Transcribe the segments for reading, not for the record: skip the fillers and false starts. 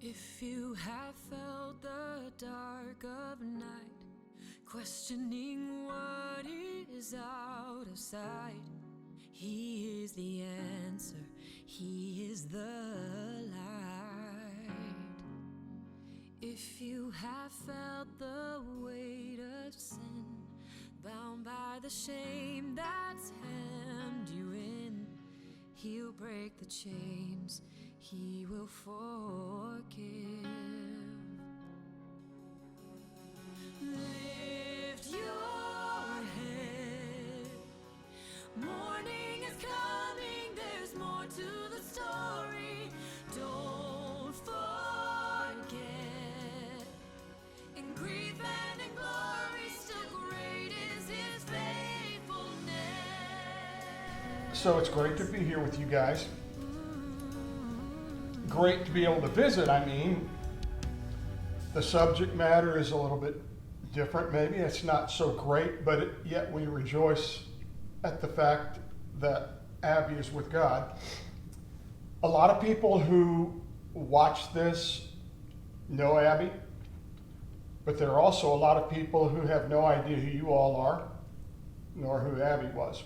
If you have felt the dark of night, questioning what is out of sight, He is the answer, He is the light. If you have felt the weight of sin, bound by the shame that's hemmed you in, He'll break the chains, He will forgive. Lift your head, morning is coming, there's more to the story. Don't forget, in grief and in glory, still great is His faithfulness. So it's great to be here with you guys. Great to be able to visit. I mean, the subject matter is a little bit different maybe. It's not so great, but yet we rejoice at the fact that Abby is with God. A lot of people who watch this know Abby, but there are also a lot of people who have no idea who you all are, nor who Abby was.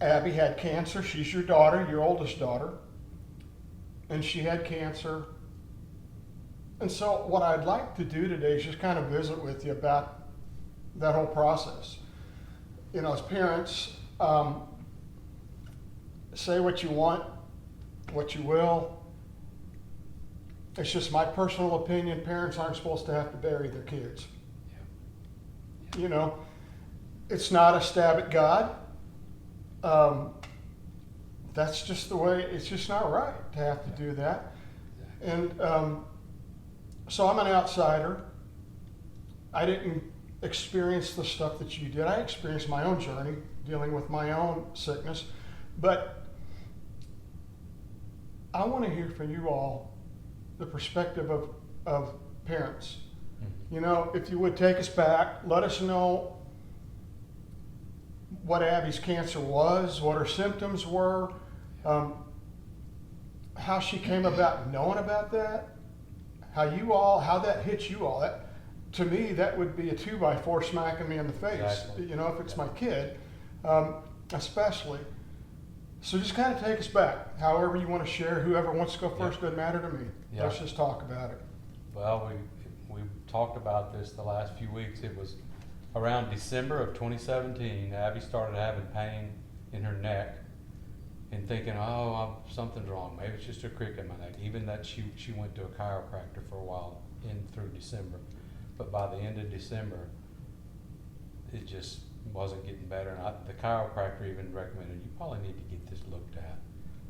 Abby had cancer. She's your daughter, your oldest daughter. And she had cancer. And so what I'd like to do today is just kind of visit with you about that whole process. You know, as parents, say what you want, what you will. It's just my personal opinion. Parents aren't supposed to have to bury their kids. Yeah. You know, it's not a stab at God. That's just the way, it's just not right to have to do that. And so I'm an outsider. I didn't experience the stuff that you did. I experienced my own journey dealing with my own sickness. But I want to hear from you all the perspective of parents. You know, if you would take us back, let us know what Abby's cancer was, what her symptoms were, how she came about knowing about that, how that hit you all. That, to me, that would be a 2x4 smacking me in the face. Exactly. You know, if it's my kid, especially. So just kind of take us back, however you want to share. Whoever wants to go first, doesn't matter to me. Let's just talk about it. Well, we talked about this the last few weeks. It was around December of 2017, Abby started having pain in her neck and thinking, something's wrong. Maybe it's just a crick in my neck. Even that she went to a chiropractor for a while through December. But by the end of December, it just wasn't getting better. And the chiropractor even recommended, you probably need to get this looked at.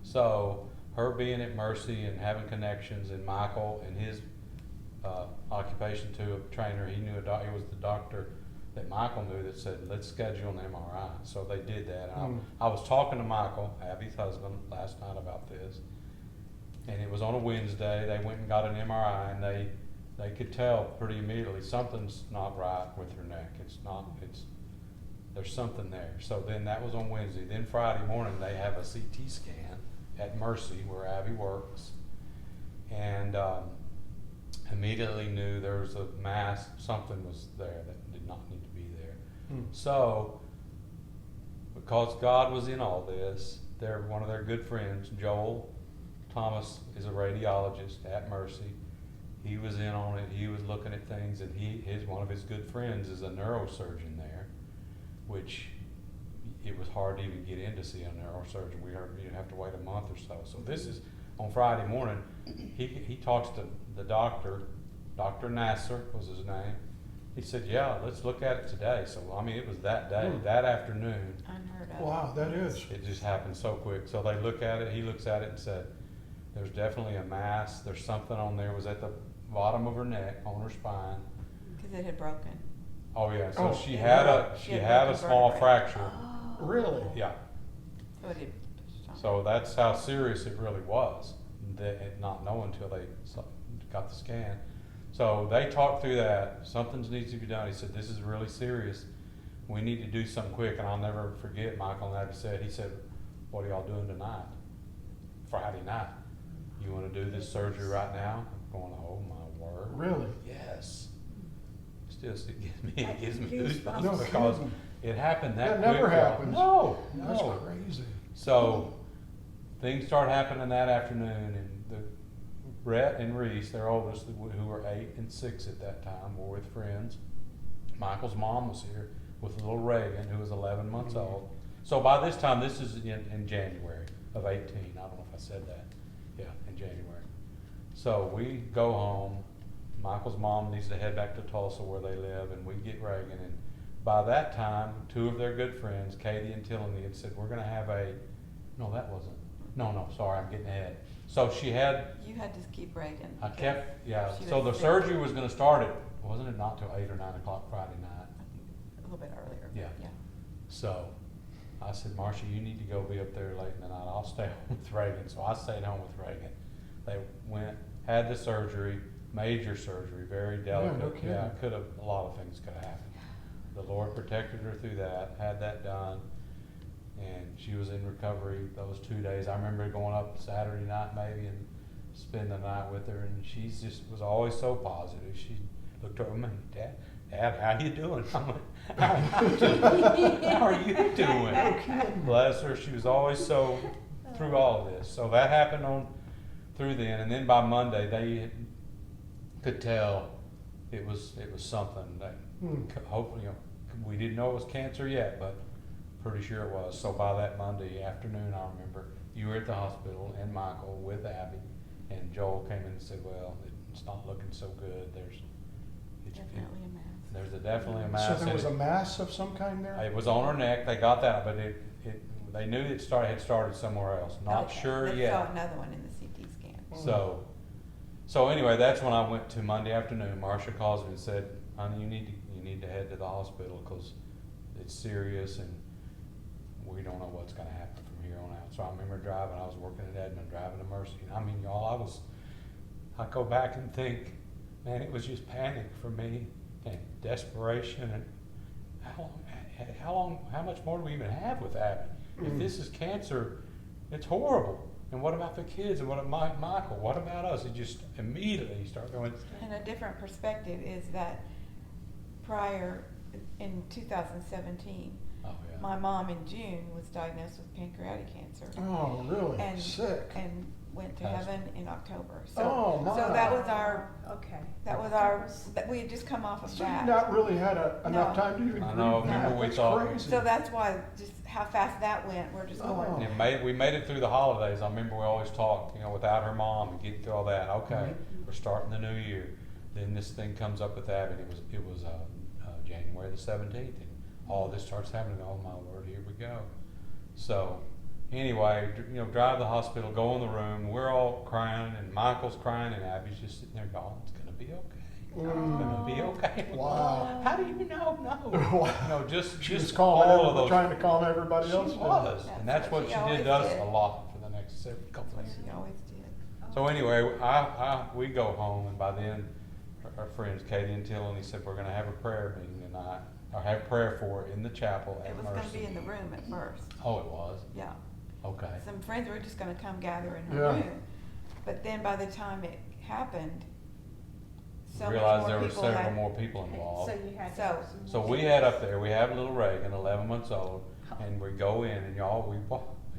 So her being at Mercy and having connections, and Michael and his occupation to a trainer, he knew he was the doctor that Michael knew that said, let's schedule an MRI. So they did that. I was talking to Michael, Abby's husband, last night about this. And it was on a Wednesday. They went and got an MRI, and they could tell pretty immediately something's not right with her neck. There's something there. So then that was on Wednesday. Then Friday morning they have a CT scan at Mercy where Abby works. And immediately knew there was a mass, something was there that did not need to be there. So, because God was in all this, one of their good friends, Joel Thomas, is a radiologist at Mercy. He was in on it. He was looking at things, and one of his good friends is a neurosurgeon there, which it was hard to even get in to see a neurosurgeon. You'd have to wait a month or so. So this is on Friday morning. He talks to the doctor. Dr. Nasser was his name. He said, yeah, let's look at it today. So, I mean, it was that day, that afternoon. Unheard of. Wow, that is. It just happened so quick. So they look at it, he looks at it and said, there's definitely a mass. There's something on there. It was at the bottom of her neck, on her spine. Because it had broken. Oh, yeah. So she had a small fracture. Oh. Really? Yeah. So it had So that's how serious it really was, not knowing until they got the scan. So they talked through that. Something needs to be done. He said, this is really serious. We need to do something quick. And I'll never forget, Michael and Abby said, he said, what are y'all doing tonight? Friday night. you wanna do this surgery right now? I'm going, oh my word. Really? Yes. Still, it gives me Goosebumps. goosebumps No because kidding. it happened that That never quick, y'all. happens. No, That's no. crazy. So, things start happening that afternoon, and Rhett and Reese, their oldest, who were 8 and 6 at that time, were with friends. Michael's mom was here with little Reagan, who was 11 months old. So by this time, this is in January of 18. I don't know if I said that. Yeah, in January. So we go home. Michael's mom needs to head back to Tulsa where they live, and we get Reagan. And by that time, 2 of their good friends, Katie and Tilly, had said, we're going to have a, no, that wasn't. No, sorry, I'm getting ahead. So she had, You had to keep Reagan. I kept, yeah, She so was the sick. surgery was gonna start at, wasn't it not till 8 or 9 o'clock Friday night? A little bit earlier. Yeah. So I said, Marcia, you need to go be up there late in the night. I'll stay home with Reagan. So I stayed home with Reagan. They went, had the surgery, major surgery, very delicate. no kidding. Yeah, a lot of things could have happened. The Lord protected her through that, had that done. And she was in recovery those 2 days. I remember going up Saturday night maybe and spend the night with her, and she just was always so positive. She looked over me, Dad, how you doing? I'm like, how are you doing? Bless her. She was always so through all of this. So that happened on through then, and then by Monday they could tell it was something that hopefully, we didn't know it was cancer yet, but pretty sure it was. So by that Monday afternoon, I remember you were at the hospital and Michael with Abby, and Joel came in and said, well, it's not looking so good. There's Definitely a mass. There's definitely a mass. So there was and a mass of some kind there? it was on her neck. They got that, but they knew it had started somewhere else. Not Okay. sure They yet. saw another one in the CT scan. So anyway, that's when I went to Monday afternoon. Marcia calls me and said, honey, you need to head to the hospital because it's serious and we don't know what's going to happen from here on out. So I remember driving. I was working at Edmond, driving to Mercy. And I mean, y'all, I go back and think, man, it was just panic for me and desperation. And how much more do we even have with Abby? If this is cancer, it's horrible. And what about the kids? And what about Michael? What about us? It just immediately you start going. And a different perspective is that prior, in 2017, Oh yeah. my mom in June was diagnosed with pancreatic cancer. Oh, really? And, Sick. and went to That's- heaven in October. So, Oh, my. so that was our, Okay. that we had just come off of So you that. not really had enough No. time to even I know, grieve remember that. we That's thought- crazy. So that's why just how fast that went, we're just going. Oh. We made it through the holidays. I remember we always talked, without her mom and getting through all that. Okay, we're starting the new year. Then this thing comes up with Abby. And it was January the 17th, and all this starts happening. Oh my Lord, here we go. So anyway, drive to the hospital, go in the room. We're all crying, and Michael's crying, and Abby's just sitting there going, "It's gonna be okay. It's gonna be okay." Wow. How do you know? No. Just She was just calming all of those. trying to calm everybody She else down. was, and that's what she she always did to us did. a lot for the next couple of That's years. what she always did. So anyway, we go home, and by then, our friends Katie and Tilly said we're going to have a prayer meeting tonight, or have prayer for it in the chapel at It was going to Mercy. be in the room at first. Oh, it was. Yeah. Okay. Some friends were just going to come gather in her Yeah. room. But then by the time it happened, so Realized much there more were people several had, more people involved. So you had to So- have some. So we had up there, we have little Reagan, 11 months old, and we go in, and we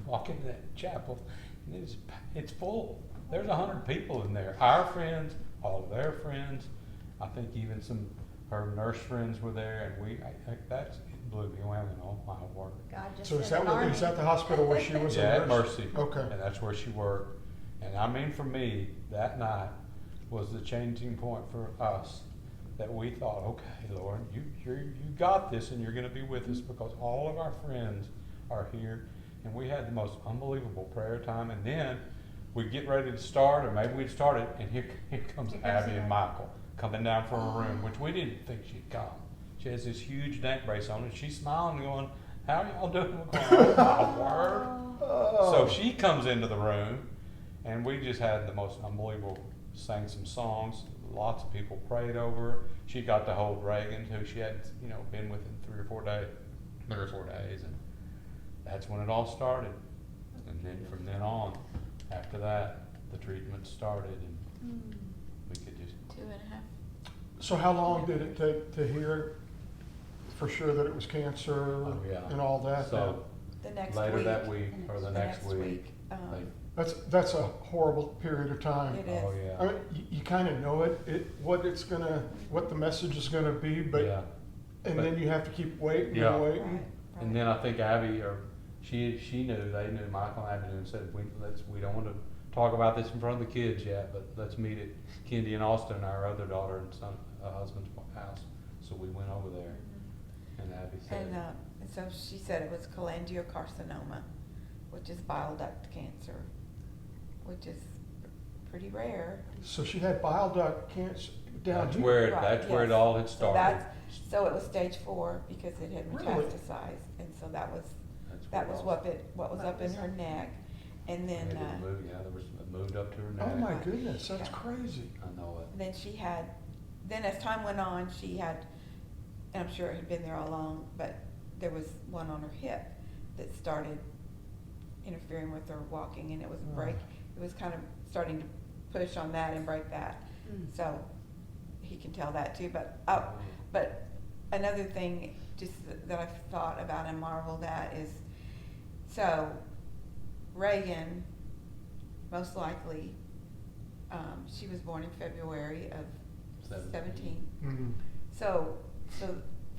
walk into that chapel, and it's full. There's 100 people in there. Our friends, all of their friends. I think even her nurse friends were there, and it blew me away. Oh my word! God just So is sent that an is that army. the hospital where she was? a Yeah, at nurse? Mercy. Okay. And that's where she worked. And I mean, for me, that night was the changing point for us. That we thought, okay, Lord, you got this, and you're going to be with us because all of our friends are here, and we had the most unbelievable prayer time. And then we get ready to start, or maybe we'd started, and here comes Abby and Michael coming down from her room, which we didn't think she'd come. She has this huge neck brace on, and she's smiling, going, "How are y'all doing?" We're going, "Oh my word!" Oh. So she comes into the room, and we just had the most unbelievable. Sang some songs. Lots of people prayed over her. She got to hold Reagan, who she hadn't, been with in 3 or 4 days, and that's when it all started. And then from then on, after that, the treatment started, and we could just, 2.5. So how long did it take to hear for sure that it was cancer oh, yeah. and all that? So The next later week. that week, or the next week, That's a horrible period of time. It they, is. oh, I yeah. mean, you kind of know what the message is gonna be, but, Yeah. and but- then you have to keep waiting Yeah. and Right, waiting. right. And then I think Abby, or she knew, they knew, Michael and Abby knew, and said, we don't want to talk about this in front of the kids yet, but let's meet at Kendi and Austin, our other daughter and son, husband's house. So we went over there, and Abby said, And so she said it was cholangiocarcinoma, which is bile duct cancer, which is pretty rare. So she had bile duct cancer down that's here. where, Right, that's where it yes. all had So started. so it was stage 4 because it had Really? metastasized, and so that was That's where it all- what was up in her neck, and then It had moved, yeah, it moved up to her neck. Oh my goodness, that's Yeah. crazy. I know it. then she had, then as time went on, she had, and I'm sure it had been there all along, but there was one on her hip that started interfering with her walking, and it was it was kind of starting to push on that and break that. So he can tell that too, but another thing just that I've thought about and marveled at is, so Reagan, most likely, she was born in February of 17. Mhm. So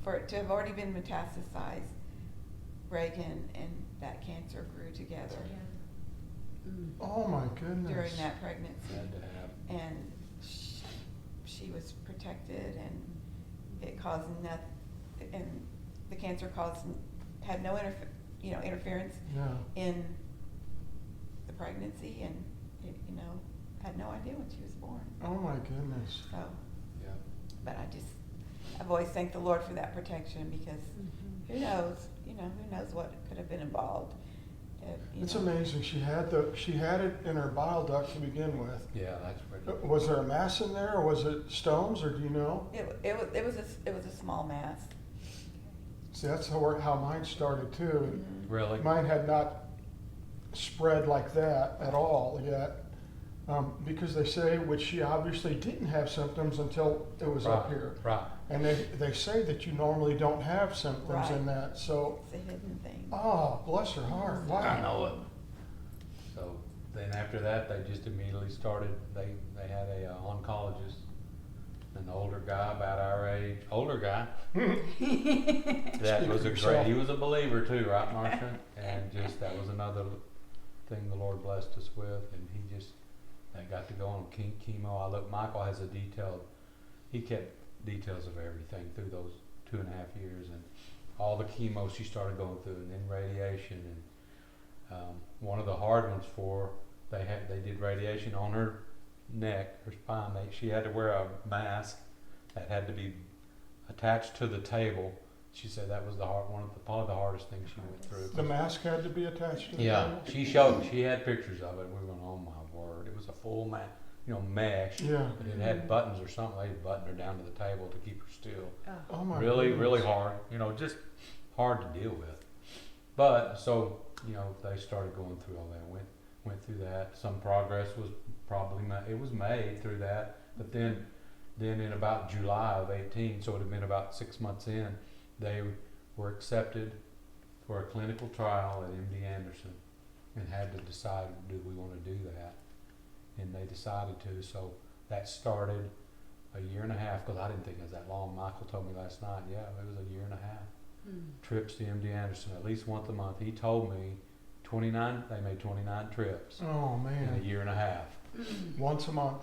for it to have already been metastasized, Reagan and that cancer grew together Oh my goodness. during that pregnancy. Had to have. And she was protected, and it caused nothing, and the cancer had no interference Yeah. in the pregnancy, and had no idea when she was born. Oh my goodness. So, Yeah. but I've always thanked the Lord for that protection, because who knows, who knows what could have been involved. It's amazing. She had it in her bile duct to begin with. Yeah, that's where. Was there a mass in there, or was it stones, or do you know? It was a small mass. See, that's how mine started too. And Really? mine had not spread like that at all yet, because they say, which she obviously didn't have symptoms until it was up here. Right. And they say that you normally don't have symptoms in Right. that. So, It's a hidden thing. oh, bless her heart. Wow. I know it. So then after that, they just immediately started, they had a oncologist, an older guy, about our age, older guy. That Speak was for a yourself. he was a believer too, right, Marcia? And just, that was another thing the Lord blessed us with, and they got to go on chemo. Michael has he kept details of everything through those 2.5 years, and all the chemo she started going through, and then radiation, and one of the hard ones they did radiation on her neck, her spine. She had to wear a mask that had to be attached to the table. She said that was probably the hardest thing she went through. The mask had to be attached to the Yeah, table? she had pictures of it. We went, oh my word, it was a full mesh. Yeah. But it had buttons or something. They buttoned her down to the table to keep her still. Oh my Really, goodness. really hard. Just hard to deal with. But so they started going through all that. Went through that. Some progress was made through that. But then in about July of 18, so it had been about 6 months in, they were accepted for a clinical trial at MD Anderson, and had to decide, do we want to do that? And they decided to. So that started a year and a half, because I didn't think it was that long. Michael told me last night, yeah, it was a year and a half. Trips to MD Anderson at least once a month. He told me they made 29 trips Oh in man. a year and a half. Once a month.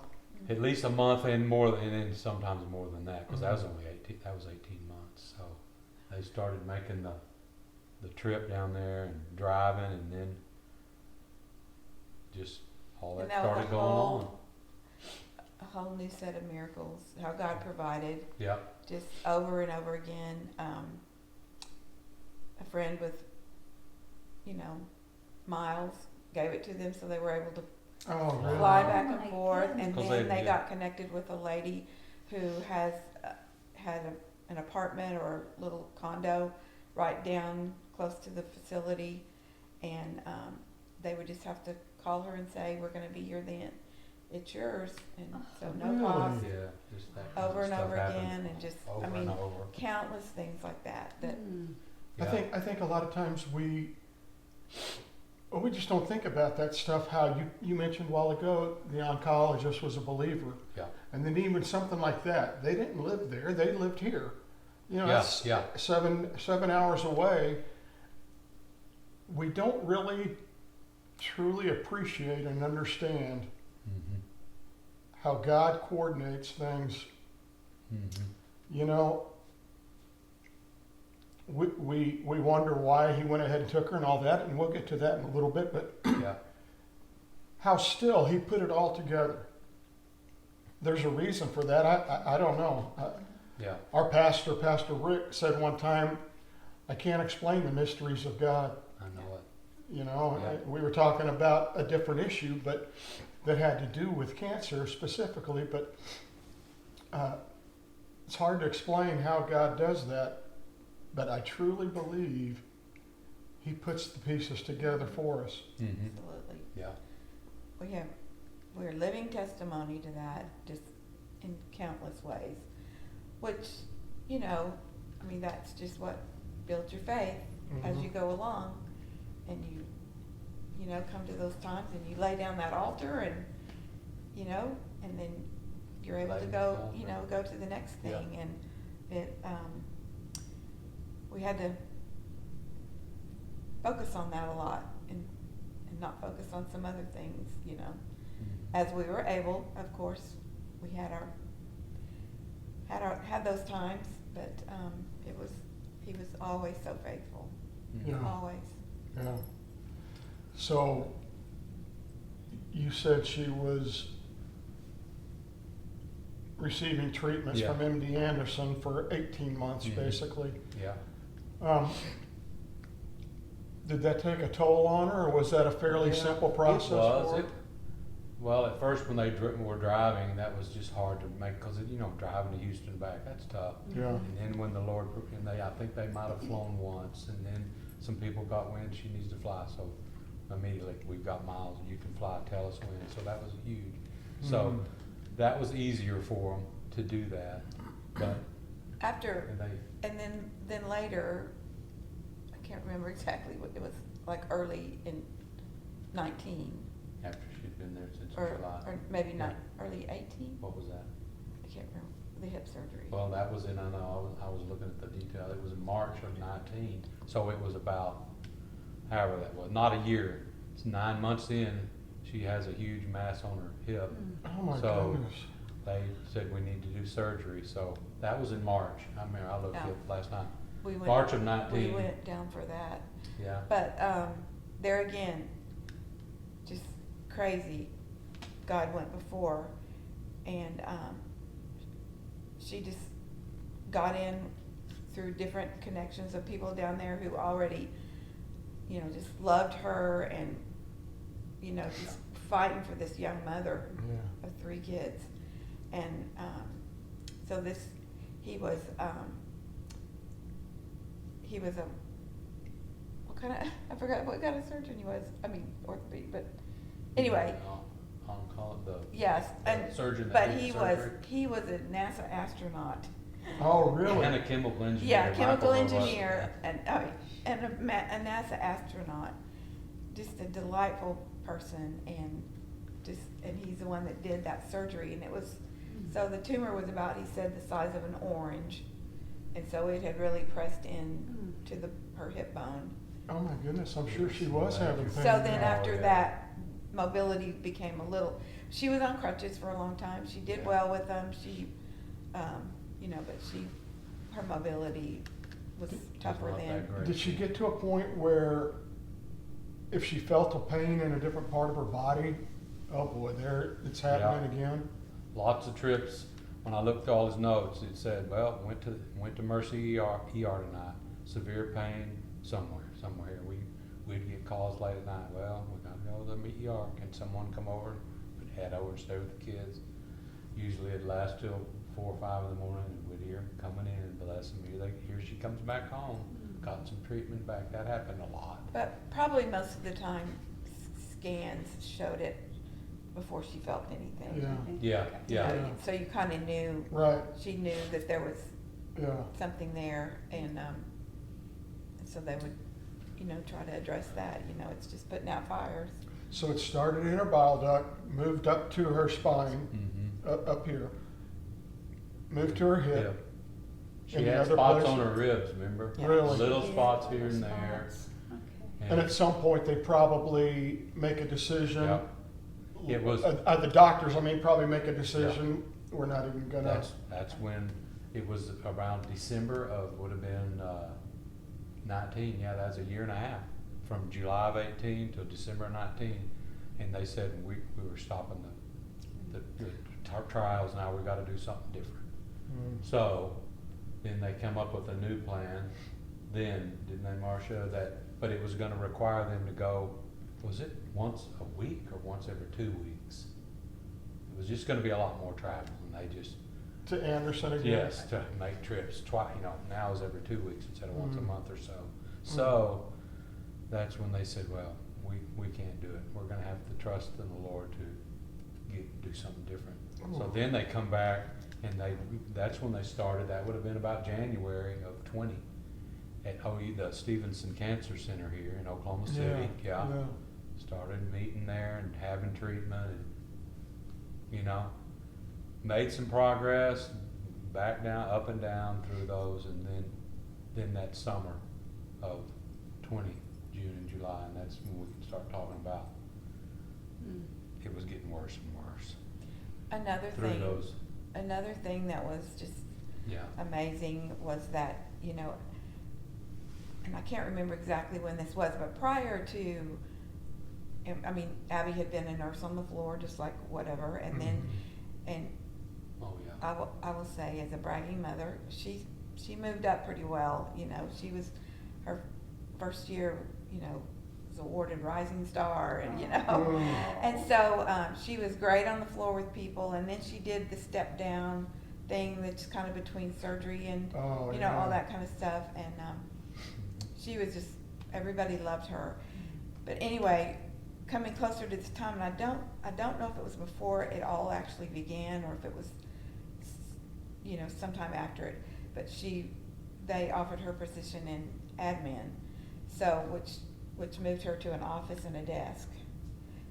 At least a month, and more, and then sometimes more than that, because that was only 18 months. So they started making the trip down there and driving, and then just all that And that was started going on. a whole new set of miracles, how God provided, Yep. just over and over again. A friend with, miles, gave it to them, so they were able to Oh, really? fly Oh back my and forth. And goodness. then they Yeah. got connected with a lady who has had an apartment or a little condo right down close to the facility, and they would just have to call her and say, we're gonna be here then. It's yours, and so no Really? cost, Yeah, just that kind over of and stuff over happened again, and just, over I mean, and over. countless things like that, Yeah. I think a lot of times we just don't think about that stuff. How you mentioned a while ago, the oncologist was a believer. Yeah. And then even something like that, they didn't live there, they lived here. You know, Yeah, that's yeah. 7 hours away. We don't really truly appreciate and understand Mhm. how God coordinates things. Mhm. You know, we wonder why he went ahead and took her and all that, and we'll get to that in a little bit, but Yeah. how still he put it all together. There's a reason for that. I don't know. Yeah. Our pastor, Pastor Rick, said one time, I can't explain the mysteries of God. I know it. You know, Yeah. we were talking about a different issue, but that had to do with cancer specifically, but it's hard to explain how God does that, but I truly believe he puts the pieces together for us. Mhm. absolutely. Yeah. We're living testimony to that, just in countless ways, which, you know, I mean, that's just what builds your faith as Mhm. you go along, and you know, come to those times and you lay down that altar, and, you know, and then you're able Lay to it go, down, you right. know, go to the next Yeah. thing, and it, we had to focus on that a lot, and not focus on some other things, you know. Mhm. As we were able, of course, we had those times, but he was always so faithful, Mhm. Yeah. always. Yeah. So you said she was receiving treatments Yeah. from MD Anderson for 18 months, Mhm. basically. Yeah. Did that take a toll on her, or was that a fairly Yeah, simple process It was. for her? Well, at first when they were driving, that was just hard to make, because, you know, driving to Houston and back, that's tough. Yeah. And then when the Lord, and I think they might have flown once, and then some people got wind she needs to fly, so immediately, we've got miles, you can fly, tell us when, so that was huge. So Mhm. that was easier for them to do that, but, After, and they, and then later, I can't remember exactly what it was, like early in 19, after she'd been there since or July. maybe Yeah. not, early 18, What was that? I can't remember, the hip surgery. Well, that was in, I know, I was looking at the detail, it was in March of 19, so it was about, however that was, not a year. It's 9 months in, she has a huge mass on her hip. Oh my So- goodness. They said we need to do surgery, so that was in March. I mean, I looked Yeah. at it last night. We went- March of 19. We went down for that. Yeah, But there again, just crazy. God went before, and she just got in through different connections of people down there who already, you know, just loved her, and, you know, just fighting for this young mother Yeah. of 3 kids. And so he was a, what kind of, I forgot what kind of surgeon he was. I mean, orthopedic, but anyway, I'll call it the yes. And surgeon that but did he the was surgery. a NASA astronaut. Oh, really? And a chemical engineer. Yeah, chemical microwave engineer, wasn't and a NASA astronaut. Just a delightful person, and he's the one that did that surgery, and it was, so the tumor was about, he said, the size of an orange, and so it had really pressed in to her hip bone. Oh my goodness, I'm sure she was having pain. So then Oh, after yeah. that, mobility became a little, she was on crutches for a long time. She did Yeah. well with them. She, you know, but her mobility was tougher not then. that great. Did she get to a point where if she felt a pain in a different part of her body, oh boy, there, it's happening again? Lots of trips. When I looked at all his notes, it said, well, went to Mercy ER tonight. Severe pain somewhere. We'd get calls late at night. Well, we gotta go to the ER. Can someone come over and head over and stay with the kids? Usually it'd last till 4 or 5 in the morning, and we'd hear them coming in. Bless them. Here she comes back home. Got some treatment back. That happened a lot. But probably most of the time, scans showed it before she felt anything. Yeah. Yeah. You know, so you kind of knew, Right. she knew that there was Yeah. something there, and so they would, you know, try to address that. You know, it's just putting out fires. So it started in her bile duct, moved up to her spine, Mm-hmm. up here, moved to her Yeah. hip. She Any had other spots place? on her ribs, remember? Yeah. Really? Little Yeah, spots here little and there. spots. Okay. And at some point, they probably make a decision. Yeah. It was- The doctors, I mean, probably make a decision, we're not even gonna. That's when, it was around December of, would have been 19, yeah, that's a year and a half, from July of 18 to December of 19. And they said we were stopping the trials, now we gotta do something different. Mm. So, then they come up with a new plan, then, didn't they, Marcia, but it was gonna require them to go, was it once a week or once every 2 weeks? It was just gonna be a lot more travel, and they just, To Anderson again? yes, to make trips twice, you know, now it's every 2 weeks instead of once a Mm. month or so. So, that's when they said, well, we can't do it, we're gonna have to trust in the Lord to do something different. So Ooh. then they come back, and that's when they started, that would have been about January of 20, at the Stevenson Cancer Center here in Oklahoma City, yeah. Started meeting there and having treatment, and, you know, made some progress, back down, up and down through those, and then that summer of 20, June and July, and that's when we can start talking about, it was getting worse and worse Another thing that was just yeah. amazing was that, you know, and I can't remember exactly when this was, but prior to, I mean, Abby had been a nurse on the floor, just like whatever, and then, and Oh, yeah. I will say, as a bragging mother, she moved up pretty well. You know, she was, her first year, you know, was awarded Rising Star, and you know, and so she was great on the floor with people. And then she did the step down thing that's kind of between surgery and you know, all that kind of stuff. And she was just, everybody loved her. But anyway, coming closer to this time, and I don't know if it was before it all actually began or if it was, you know, sometime after it, but they offered her position in admin, so which moved her to an office and a desk.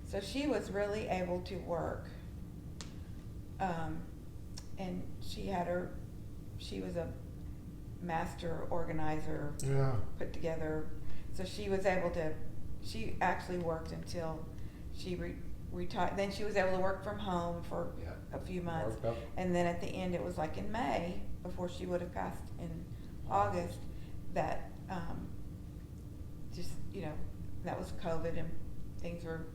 So she was really able to work, and she was a master organizer, put together, so she was able to, she actually worked until she retired. Then she was able to work from home for a few months, and then at the end, it was like in May, before she would have passed in August, that just, you know, that was COVID and things were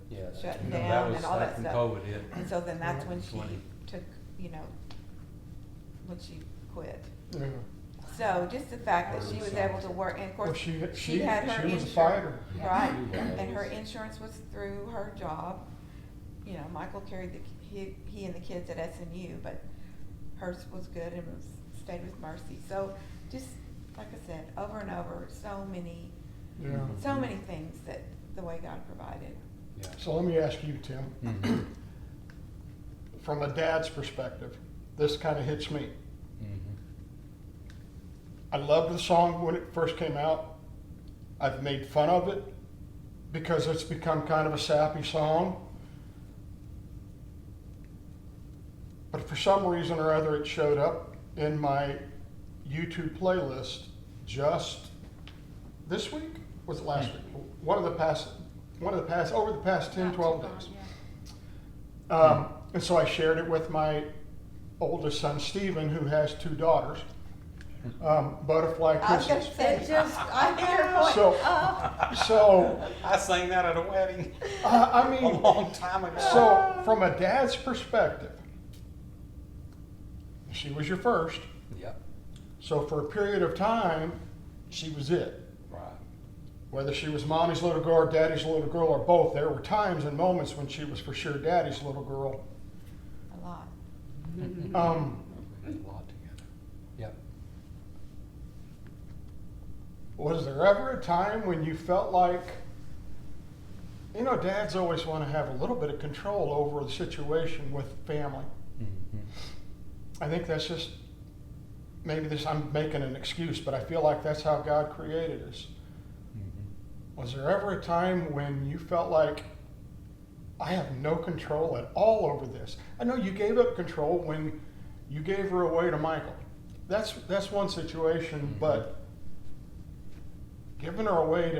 shutting down and all that stuff. COVID hit. And so then that's when she 20. took, you know, when she quit. Yeah. So just the fact that she was able to work, and of course, Well, she had her was a insurance, fighter. right? She was. And her insurance was through her job. You know, Michael carried he and the kids at SNU, but hers was good and stayed with Mercy. So just like I said, over and over, so many things that the way God provided. Yeah. So let me ask you, Tim, Mhm. from a dad's perspective, this kind of hits me. Mhm. I loved the song when it first came out. I've made fun of it because it's become kind of a sappy song. But for some reason or other, it showed up in my YouTube playlist just this week? Was it last week? Over the past 10, 12 days. And so I shared it with my oldest son, Stephen, who has 2 daughters. Butterfly I was gonna Kisses. say, I hear your point. So I sang that at a wedding I a mean, long time ago. so from a dad's perspective, she was your first. Yep. So for a period of time, she was it. Right. Whether she was mommy's little girl or daddy's little girl or both, there were times and moments when she was for sure daddy's little girl. A lot. A lot together. Yep. Was there ever a time when you felt like You know, dads always want to have a little bit of control over the situation with family. I think that's just, maybe this, I'm making an excuse, but I feel like that's how God created us. Was there ever a time when you felt like, I have no control at all over this? I know you gave up control when you gave her away to Michael. That's one situation, but giving her away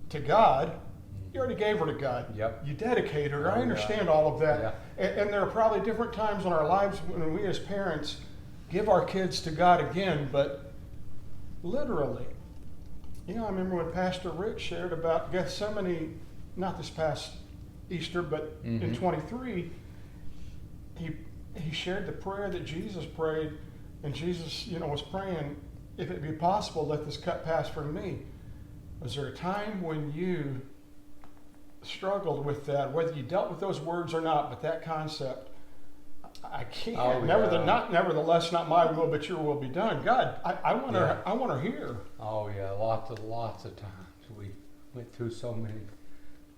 to God, you already gave her to God. Yep. You dedicated her. I Oh, understand all of that. Yeah. And there are probably different times in our lives when we as parents give our kids to God again, but literally. You know, I remember when Pastor Rick shared about Gethsemane, not this past Easter, but in 23, he shared the prayer that Jesus prayed, and Jesus, you know, was praying, if it be possible, let this cup pass from me. Was there a time when you struggled with that, whether you dealt with those words or not, but that concept, I can't. Oh, Nevertheless, not my will, but your will be done. God, I want her. I want her here. Oh yeah, lots of times we went through so many,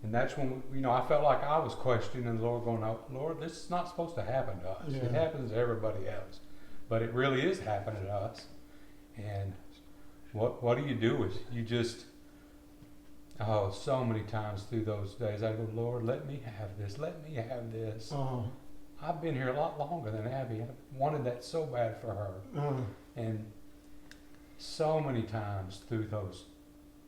and that's when I felt like I was questioning the Lord, going, "Oh, Lord, this is not supposed to happen to us. Yeah. It happens to everybody else, but it really is happening to us." And what do you do with it? You just, so many times through those days, I go, "Lord, let me have this. Let me have this." I've been here a lot longer than Abby. I wanted that so bad for her. And so many times through those,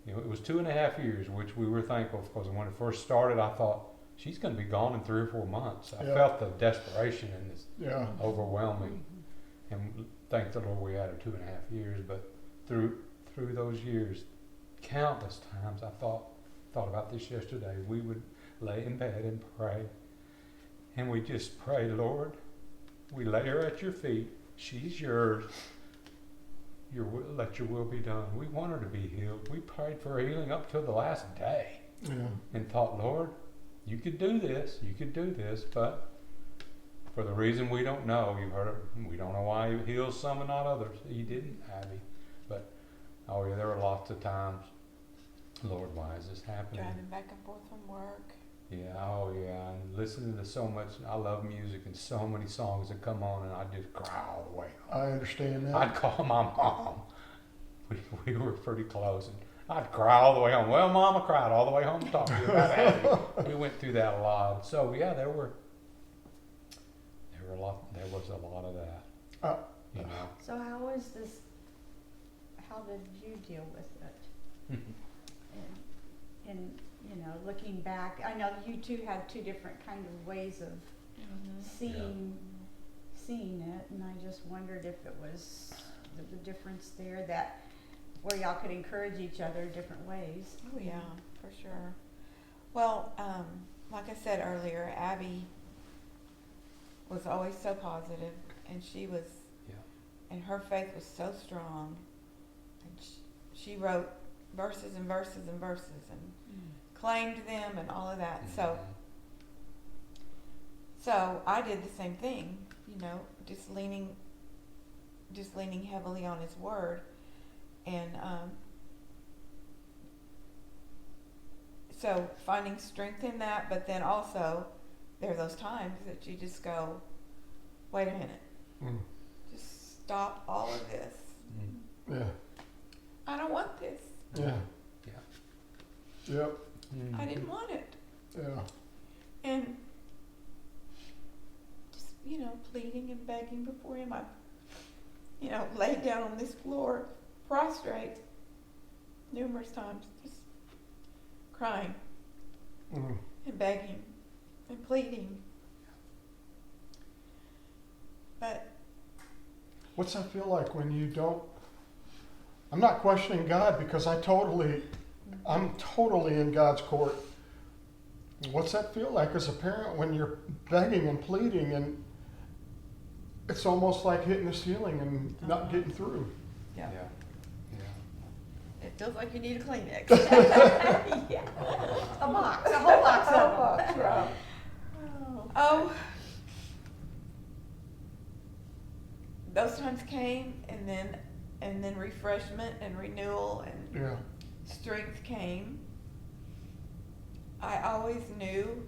it was 2.5 years, which we were thankful for, because when it first started, I thought, she's going to be gone in 3 or 4 months. I felt the desperation and this overwhelming. And thank the Lord we had her 2.5 years. But through those years, countless times, I thought about this yesterday. We would lay in bed and pray. And we just pray, Lord, we lay her at your feet. She's yours. Let your will be done. We want her to be healed. We prayed for her healing up till the last day. And thought, Lord, you could do this. You could do this. But for the reason we don't know, you've heard it, we don't know why he heals some and not others. He didn't, Abby. But, there were lots of times, Lord, why is this happening? Driving back and forth from work. And listening to so much. I love music, and so many songs that come on, and I just cry all the way home. I understand that. I'd call my mom. We were pretty close, and I'd cry all the way home. Well, Mom, I cried all the way home to talk to you about Abby. We went through that a lot. So there was a lot of that. So how did you deal with it? and looking back, I know you two had two different kind of ways of seeing it, and I just wondered if it was the difference there, that where y'all could encourage each other different ways. Oh yeah, for sure. Well, like I said earlier, Abby was always so positive, and she was, and her faith was so strong, and she wrote verses and verses and verses, and claimed them and all of that. So I did the same thing, just leaning heavily on his word, and so finding strength in that. But then also there are those times that you just go, wait a minute, just stop all of this. I don't want this. I didn't want it. And just, pleading and begging before him. I, laid down on this floor, prostrate, numerous times, just crying and begging and pleading. But what's that feel like when you don't? I'm not questioning God, because I'm totally in God's court. What's that feel like as a parent when you're begging and pleading, and it's almost like hitting the ceiling and not getting through? It feels like you need a Kleenex. A whole box of them. Right. Oh, those times came, and then and then refreshment and renewal and Yeah. strength came. I always knew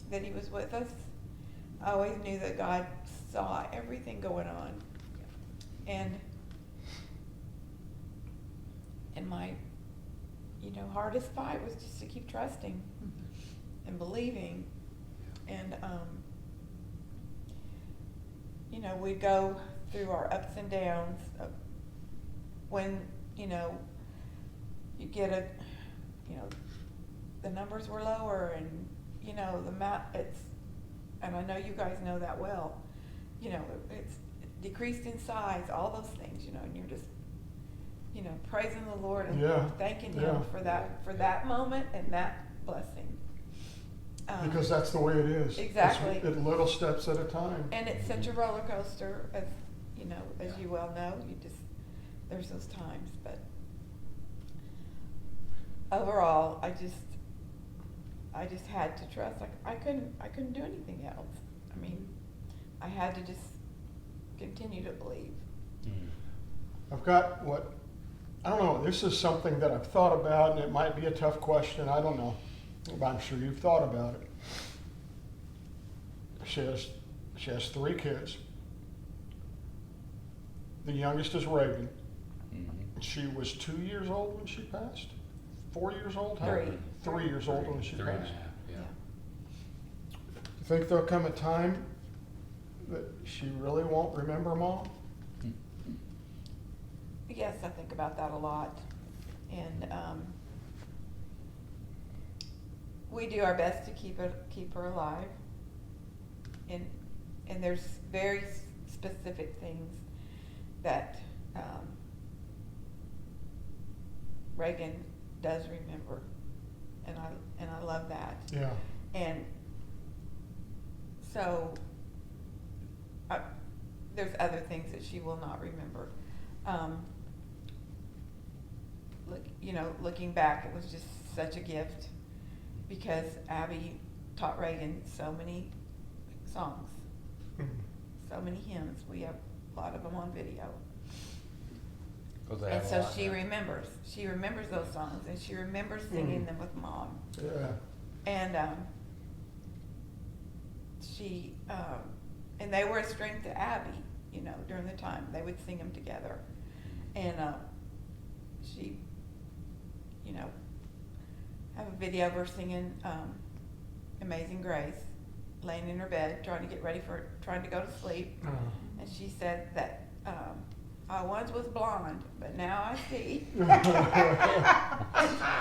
that he was with us. I always knew that God saw everything going on. And my, hardest fight was just to keep trusting and believing. And, we go through our ups and downs of when, you get the numbers were lower and, and I know you guys know that well, it's decreased in size, all those things, and you're just, praising the Lord and thanking Him for that moment and that blessing. Because that's the way it is. Exactly. It's little steps at a time. And it's such a roller coaster, as you well know. There's those times, but overall, I just had to trust. I couldn't do anything else. I mean, I had to just continue to believe. I've got I don't know, this is something that I've thought about, and it might be a tough question, I don't know. But I'm sure you've thought about it. She has 3 kids. The youngest is Reagan. She was 2 years old when she passed? 4 years old? 3. 3 years old when she 3.5, passed. yeah. You think there'll come a time that she really won't remember Mom? Yes, I think about that a lot, and we do our best to keep her alive. And there's very specific things that Reagan does remember, and I love that. Yeah. And so there's other things that she will not remember. Looking back, it was just such a gift because Abby taught Reagan so many songs, so many hymns. We have a lot of them on video. And so she remembers. She remembers those songs, and she remembers singing them with Mom. Yeah. And she and they were a strength to Abby. During the time they would sing them together, and she, have a video of her singing "Amazing Grace," laying in her bed, trying to go to sleep, and she said that. I once was blonde, but now I see.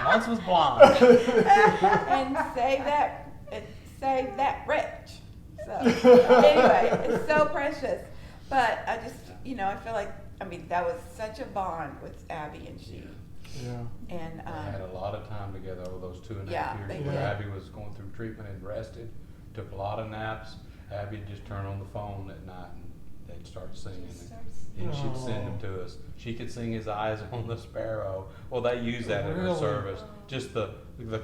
Once was blonde. And save that wretch. So anyway, it's so precious. But I just, I feel like, that was such a bond with Abby and she. Yeah. And They had a lot of time together over those 2.5 Yeah, years they where did. Abby was going through treatment and rested, took a lot of naps. Abby'd just turn on the phone at night and they'd start singing. And she'd send them to us. She could sing "His Eyes on the Sparrow." Well, they use that in her Really? service. Just the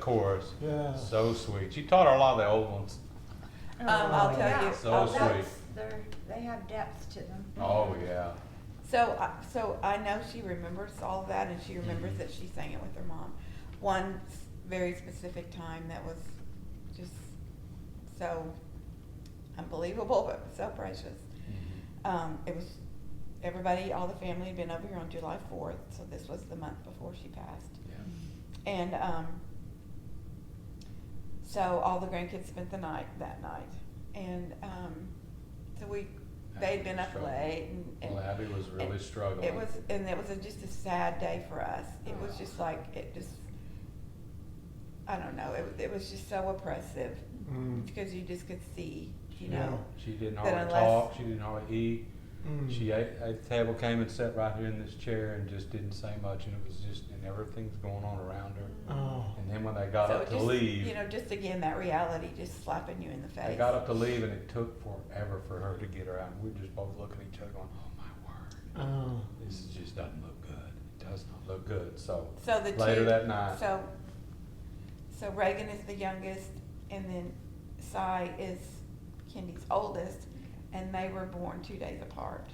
chorus. Yeah. So sweet. She taught her a lot of the old ones. I'll tell you. So sweet. They have depth to them. Oh yeah. So I know she remembers all of that, and she remembers that she sang it with her mom. One very specific time that was just so unbelievable, but so precious. It was all the family had been over here on July 4th, so this was the month before she passed. Yeah. And so all the grandkids spent the night that night, and so they'd been up late, and Well, Abby was really struggling. it was just a sad day for us. It was just like I don't know. It was just so oppressive because you just could see, She didn't that hardly unless- talk. She didn't hardly eat. She ate at the table, came and sat right here in this chair and just didn't say much, and it was and everything's going on around her. Oh. And then when they got up to leave, just again that reality just slapping you in the face. they got up to leave, and it took forever for her to get her out. We were just both looking at each other, going, "Oh my word, Oh. this just doesn't look good. It does not look good." So the later that night, So Reagan is the youngest, and then Cy is Kendy's oldest, and they were born 2 days apart.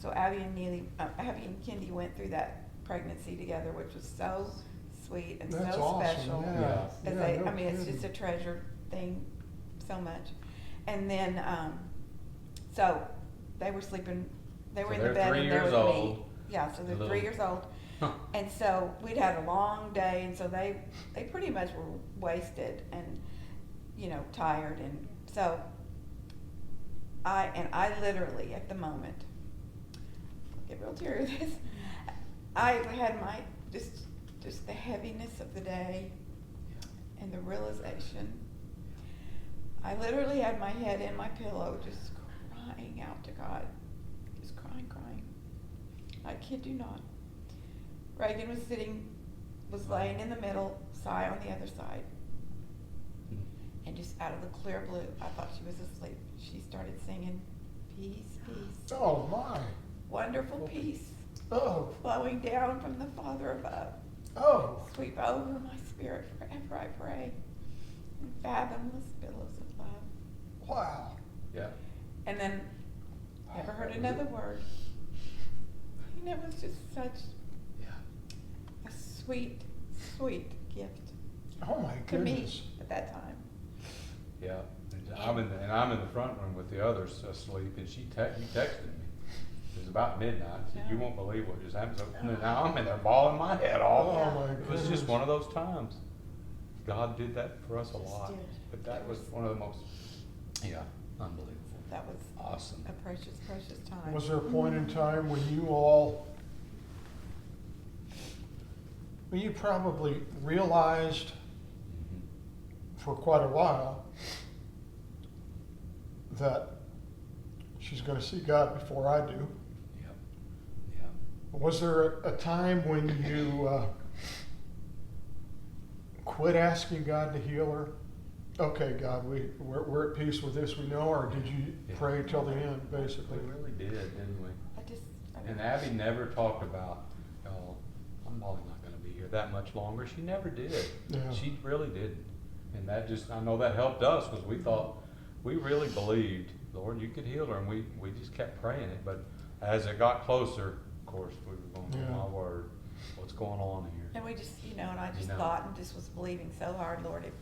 So Abby and Kendi went through that pregnancy together, which was so sweet and That's so awesome, special. yeah. As Yeah, no it's kidding. just a treasured thing so much. And then, so they were sleeping, they were So in the they're bed 3 and there years was me. old. Yeah, so they're Little- 3 years old. And so we'd had a long day, and so they pretty much were wasted and, you know, tired. And so I literally at the moment, I'll get real teary with this, I had my, just the heaviness of the day and the realization. I literally had my head in my pillow just crying out to God, just crying. I kid you not. Reagan was laying in the middle, Si on the other side. And just out of the clear blue, I thought she was asleep. She started singing, peace, peace, Oh, my. wonderful peace, Oh, flowing down from the Father above. oh. Sweep over my spirit forever, I pray, in fathomless billows of love. Wow. Yeah. And then never heard That was another it. word. And it was just such Yeah. a sweet, sweet gift Oh, my to me goodness. at that time. Yeah. And I'm in the front room with the others asleep, and he texted me. It was about midnight. He said, "You won't believe what just happened." So now I'm in there bawling my head off. Oh, my It was goodness. just one of those times. God did that for us a lot, did. but that was one of the most, unbelievable. That was Awesome. a precious, precious time. Was there a point in time when you all, you probably realized Mhm. for quite a while that she's going to see God before I do? Yep. Yeah. Was there a time when you quit asking God to heal her? Okay, God, we're at peace with this, we know, or did you Yeah. pray till the end, basically? We really did, didn't we? I And Abby never talked about, oh, I'm probably not gonna be here that much longer. She never did. Yeah. She really didn't. And that just, I know that helped us, because we thought, we really believed, Lord, you could heal her, and we just kept praying it. But as it got closer, of course, we were going, Yeah. oh my word, what's going on here? And we just, and I just You know. thought and just was believing so hard, Lord, if,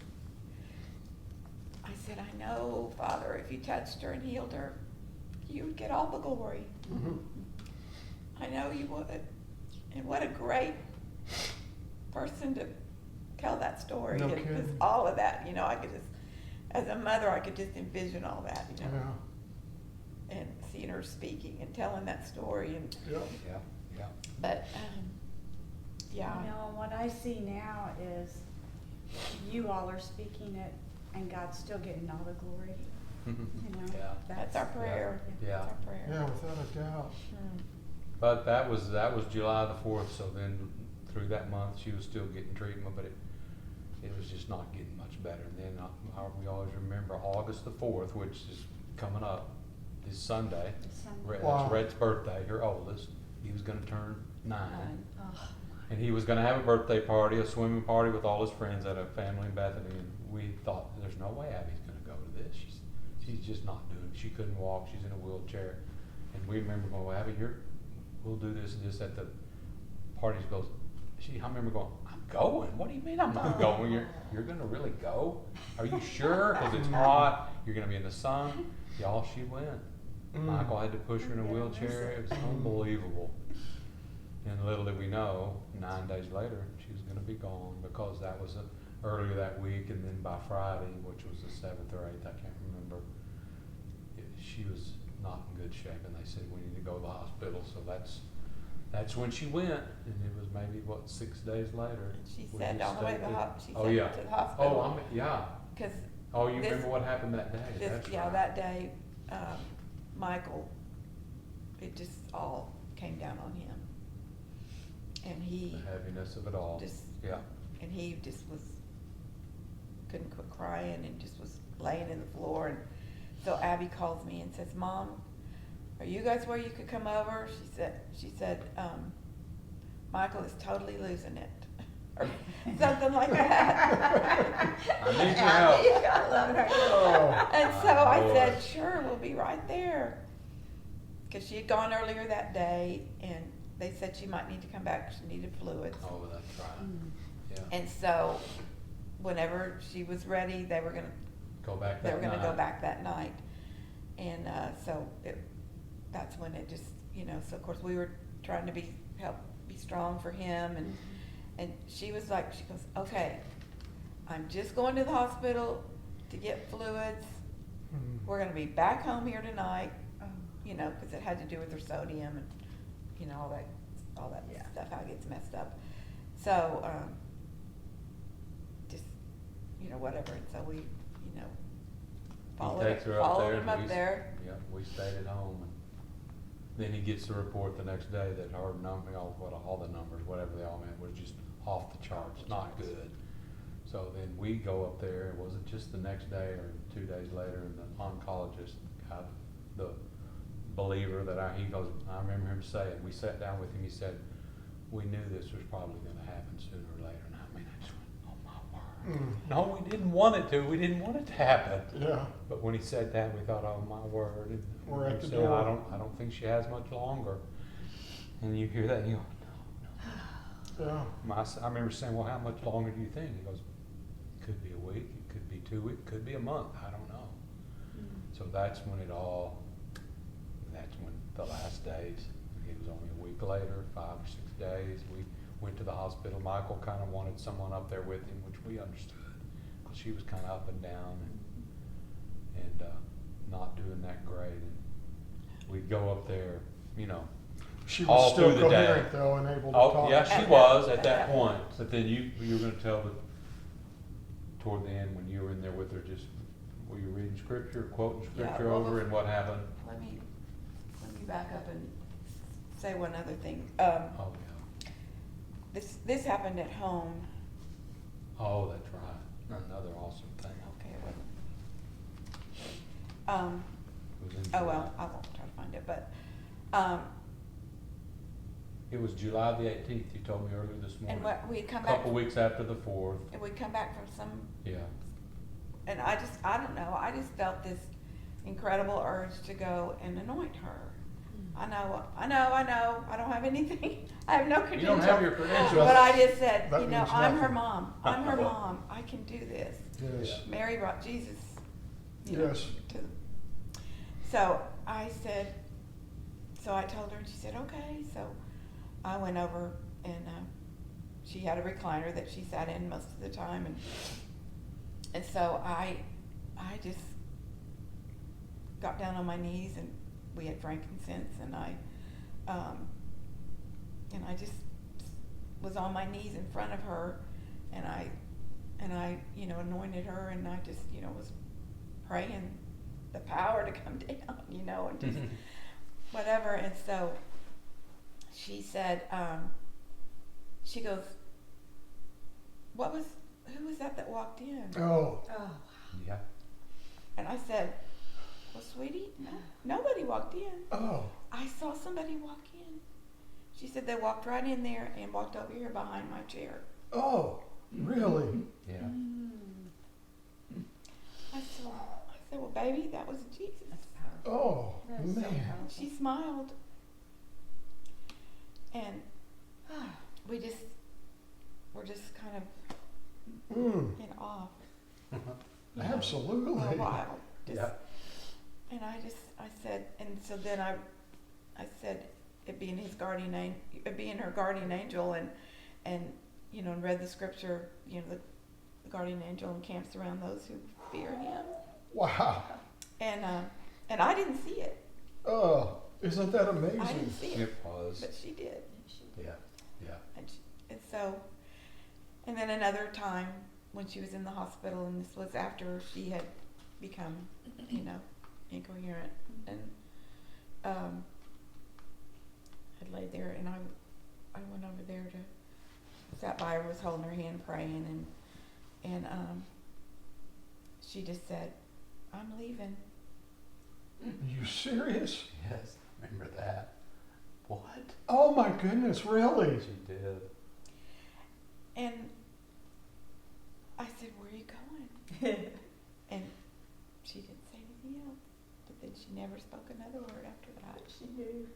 I said, I know, Father, if you touched her and healed her, you would get all the glory. Mhm. I know you would. And what a great person to tell that story. No And just kidding. all of that, I could just, as a mother, I could just envision all that, Yeah, and seeing her speaking and telling that story. And yeah. Yeah. but yeah, You know, and what I see now is you all are speaking it and God's still getting all the glory, you know? Yeah. that's our prayer. Yeah. That's our prayer. Yeah, without a doubt. But that was July the 4th, so then through that month, she was still getting treatment, but it was just not getting much better. And then we always remember August the 4th, which is coming up, is Sunday. Sunday. Wow. It's Red's birthday, her oldest. He was gonna turn 9. Oh, And he was gonna have a birthday party, a swimming party with all his friends at a family in Bethany. And we thought, there's no way Abby's gonna go to this. She's just not doing it. She couldn't walk, she's in a wheelchair. And we remember going, well, Abby, we'll do this and this at the party. She goes, I remember going, I'm going? What do you mean I'm not going? You're gonna really go? Are you sure? Cause it's hot, you're gonna be in the sun. Y'all, she went. Mm. Michael had to push her in a wheelchair. It was unbelievable. And little did we know, 9 days later, she was gonna be gone, because that was earlier that week, and then by Friday, which was the 7th or 8th, I can't remember, she was not in good shape, and they said, we need to go to the hospital. So that's when she went, and it was maybe, 6 days later. And she we said just on the way to stayed the there. she Oh, sent yeah. her to the hospital. Yeah. Because Oh, you This- remember what happened that day? That's right. that day, Michael, it just all came down on him. And he The heaviness of it all. just, Yeah. and he just couldn't quit crying and just was laying in the floor. And so Abby calls me and says, Mom, are you guys where you could come over? She said, Michael is totally losing it. Or something like that. I need your help. I love her. Oh. And so I Boy. said, sure, we'll be right there. because she had gone earlier that day, and they said she might need to come back, she needed fluids. Oh, that's right. Yeah. And so, whenever she was ready, they were gonna Go back they that were gonna night. go back that night. And so that's when it just, so of course we were trying to help be strong for him, and she was like, she goes, okay, I'm just going to the hospital to get fluids. We're gonna be back home here tonight, because it had to do with her sodium and, all that Yeah. stuff, how it gets messed up. So, just, whatever, and so we, followed He takes her up followed there. him up there. Yeah, we stayed at home, and then he gets the report the next day that her number, all the numbers, whatever they all meant, was just off the charts, not good. So then we go up there, was it just the next day or 2 days later, and the oncologist got the believer that he goes, I remember him saying, we sat down with him, he said, we knew this was probably gonna happen sooner or later, and I just went, oh my word. No, we didn't want it to, we didn't want it to happen. Yeah. But when he said that, we thought, oh my word. And We're at he the said, door. I don't think she has much longer. And you hear that and you go, Yeah. I remember saying, well, how much longer do you think? He goes, it could be a week, it could be 2 weeks, it could be a month, I don't know. So that's when the last days, it was only a week later, 5 or 6 days, we went to the hospital. Michael kind of wanted someone up there with him, which we understood, because she was kind of up and down and not doing that great. And we'd go up there, She all was still through the day. coherent though and able to Oh, talk. yeah, she At was that- at that at that point. But then you were going to tell toward the end when you were in there with her, just were you reading scripture, quoting scripture well, over, and what happened? Let me back up and say one other thing. Oh yeah. This happened at home. Oh, that's right. Another awesome thing. Okay, it wasn't. It was in Oh well, July. I won't try to find it, but It was July the 18th. You told me earlier this morning. and what we'd come A back. couple weeks after the 4th. And we'd come back from some, Yeah. and I don't know. I just felt this incredible urge to go and anoint her. I know. I don't have anything. I have no credentials. You don't have your credentials. But I just said, That means I'm her nothing. mom. I'm her mom. I can do this. Yes. Mary brought Jesus. Yes. So I said, so I told her, and she said, okay. So I went over, and she had a recliner that she sat in most of the time, and so I just got down on my knees, and we had frankincense, and I just was on my knees in front of her, and I anointed her, and I just was praying the power to come down, and just whatever. And so she said, she goes, who was that walked in? Oh. Oh, Yeah. And I said, well, sweetie, no, nobody walked in. Oh. I saw somebody walk in. She said they walked right in there and walked over here behind my chair. Oh. Really? Yeah. I said, well, baby, that was Jesus. that's powerful. Oh, That is so man. powerful. She smiled. And we're just kind of in awe. Absolutely. For a while. Yeah. And I said, and so then I said, it being her guardian angel, and and read the scripture, the guardian angel encamps around those who fear him. Wow. And I didn't see it. Oh, isn't that amazing? I didn't see it, It was. but she did. Yeah. Yeah. And so, and then another time when she was in the hospital, and this was after she had become, incoherent, and had laid there, and I went over there sat by her, was holding her hand, praying, and she just said, "I'm leaving." Are you serious? Yes. Remember that. What? Oh my goodness, really? She did. And I said, "Where are you going?" And she didn't say anything else. But then she never spoke another word after that. She knew.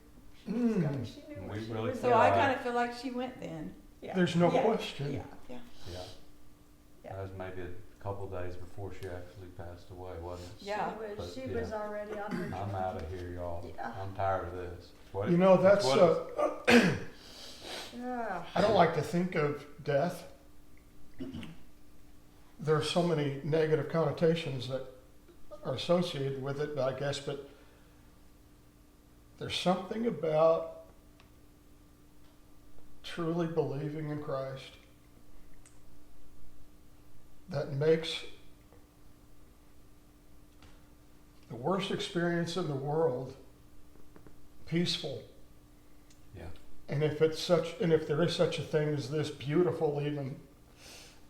She knew We what she really was So feel I like- kind of feel like she went then. Yeah. There's no Yeah. question. Yeah. Yeah. Yeah. Yeah. That was maybe a couple days before she actually passed away, wasn't it? Yeah. But, She yeah. was already on her journey. I'm out of here, y'all. Yeah. I'm tired of this. What- You know, that's, what- Yeah. I don't like to think of death. There are so many negative connotations that are associated with it, I guess, but there's something about truly believing in Christ that makes the worst experience in the world peaceful. Yeah. And if there is such a thing as this, beautiful even.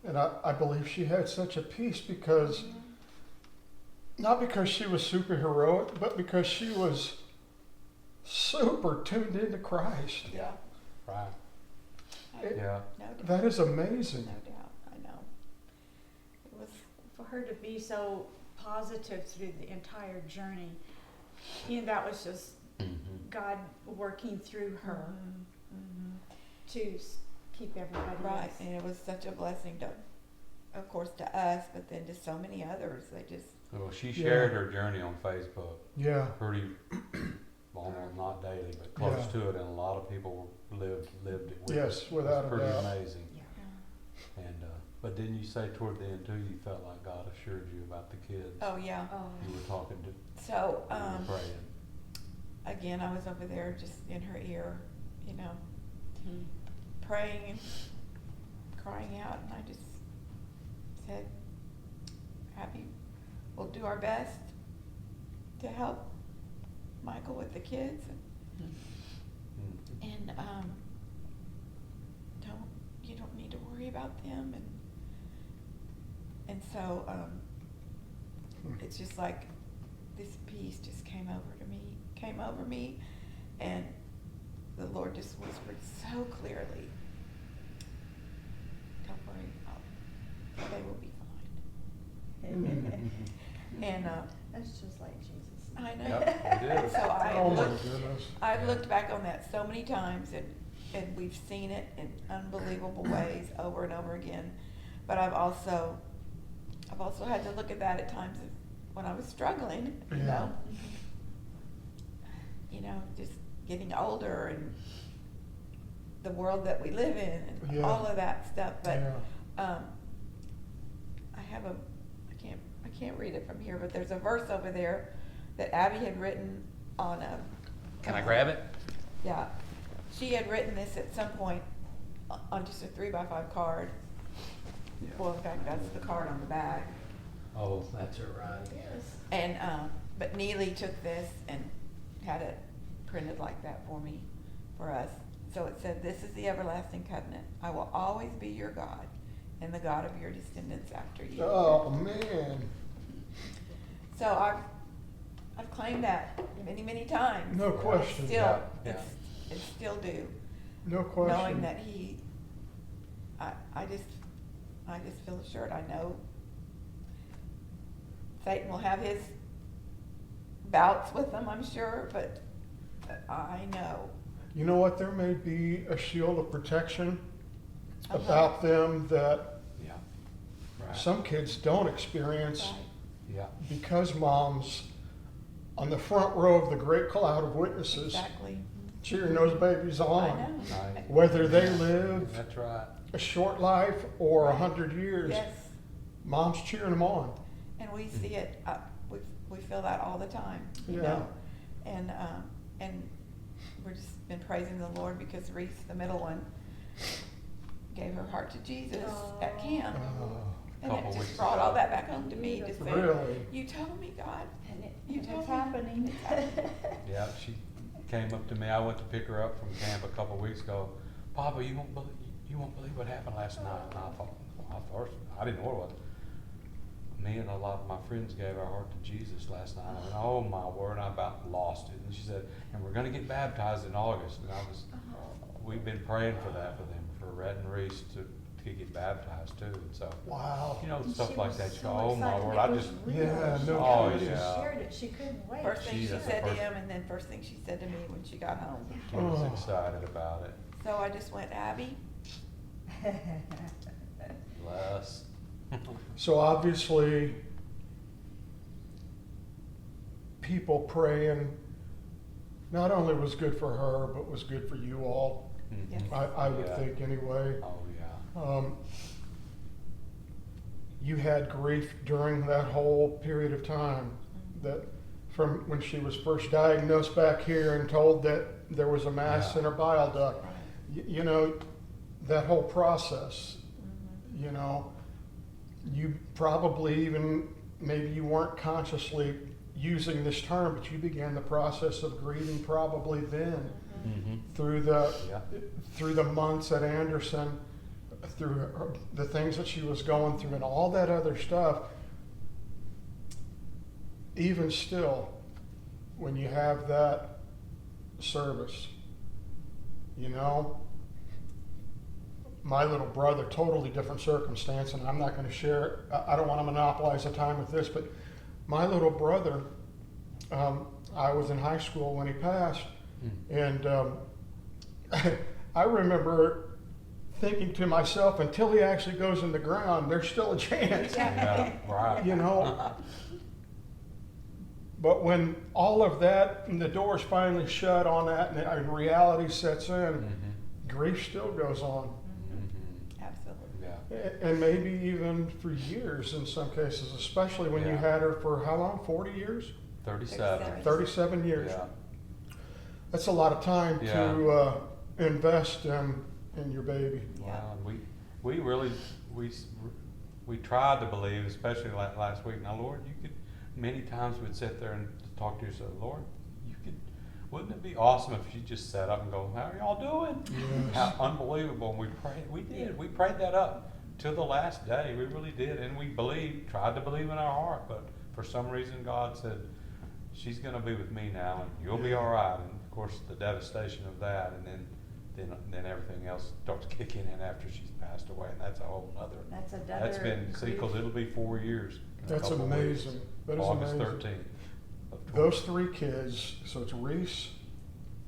And I believe she had such a peace because, not because she was super heroic, but because she was super tuned into Christ. Yeah. Right. It- Yeah. No doubt. That is amazing. No doubt. I know. It was. For her to be so positive through the entire journey, that was just Mm-hmm. God working through her Mhm. to keep everybody Right, else. and it was such a blessing to, of course, to us, but then to so many others. They just. Well, she shared her journey on Facebook Yeah. pretty, almost not daily, but close Yeah. to it, and a lot of people lived it with Yes, us. without a It was pretty doubt. amazing. Yeah. And but didn't you say toward the end too, you felt like God assured you about the kids? Oh yeah. Oh. You were talking to, So you were praying. again, I was over there just in her ear, Mhm. praying and crying out, and I just said, "Abby, we'll do our best to help Michael with the kids, Mm. and you don't need to worry about them." And so it's just like this peace just came over me, and the Lord just whispered so clearly, "Don't worry, they will be fine." And That's just like Jesus. I know. Yep, it is. So Oh my goodness. I've looked back on that so many times, and we've seen it in unbelievable ways over and over again. But I've also had to look at that at times when I was struggling, Yeah. just getting older and the world that we live in and Yeah. all of that stuff. But Yeah. I can't read it from here, but there's a verse over there that Abby had written on a. Can I grab it? Yeah, she had written this at some point on just a 3x5 card. Yeah. Well, in fact, that's the card on the back. Oh, that's it, right. Yes. And but Neely took this and had it printed like that for us. So it said, "This is the everlasting covenant. I will always be your God, and the God of your descendants after you." Oh man. So I've claimed that many times. No question. It's still, Yeah, yeah. it's still due. No question. Knowing that I just feel assured. I know Satan will have his bouts with them, I'm sure, but I know. You know what? There may be a shield of protection Uh-huh. about them that Yeah. Right. some kids don't experience Right. Yeah. because mom's on the front row of the great cloud of witnesses Exactly. cheering those babies I on. know. Right. Whether they live That's right. a short life or 100 years, Yes, mom's cheering them on. and we see it. We feel that all the time. You Yeah. know, and we've just been praising the Lord because Reese, the middle one, gave her heart to Jesus at camp, Oh, and Couple it just weeks brought ago. all that back home to me. Just saying, really? "You told me, God." And told it's me. happening. It's happening. Yeah, she came up to me. I went to pick her up from camp a couple weeks ago. "Papa, you won't believe what happened last night." And I thought, I didn't know what it was. Me and a lot of my friends gave our heart to Jesus last night. And oh my word, I about lost it. And she said, "And we're going to get baptized in August." And we've been praying for that for them, for Rhett and Reese to could get baptized too. And so, Wow. you know, And stuff she like was that. You so go, oh my excited. word, It I was just, real. Yeah, no Oh, kidding. She yeah. shared it, she couldn't wait. First thing Gee, she that's the said to first- him, and then first thing she said to me when she got home. I was Oh. excited about it. So I just went, Abby, Bless. So obviously, people praying not only was good for her, but was good for you all. Mhm. Yes. I would Yeah. think anyway. Oh, yeah. You had grief during that whole period of time, that from when she was first diagnosed back here and told that there was a mass Yeah. in her bile duct. right. You know, that whole process, Mhm. you know, you probably even, maybe you weren't consciously using this term, but you began the process of grieving probably then, Mm-hmm. through Yeah. the months at Anderson, through the things that she was going through and all that other stuff. Even still, when you have that service, you know, my little brother, totally different circumstance, and I'm not going to share it. I don't want to monopolize the time with this, but my little brother, I was in high school when he passed, and I remember thinking to myself, until he actually goes in the ground, there's still a chance, Yeah, right. you know. But when all of that and the doors finally shut on that and reality sets in, Mm-hmm. grief still goes on. Mm-hmm. Absolutely. Yeah. And maybe even for years in some cases, especially when you Yeah. had her for how long? 40 years? 37. 37 years. Yeah. That's a lot of time Yeah. to invest in your baby. Yeah. Wow, and we really, we tried to believe, especially like last week. Now, Lord, you could, many times we'd sit there and talk to yourself, Lord, you could, wouldn't it be awesome if you just sat up and go, how are y'all doing? Yes. How unbelievable. And we prayed, we did, we prayed that up till the last day. We really did. And we believed, tried to believe in our heart, but for some reason God said, she's gonna be with me now and you'll be all right. And of course, the devastation of that, and then everything else starts kicking in after she's passed away, and that's a whole other. That's another. That's been, see, grief. because it'll be 4 years. in a That's couple weeks. amazing. That is August amazing. 13th. of 20. Those three kids, so it's Reese,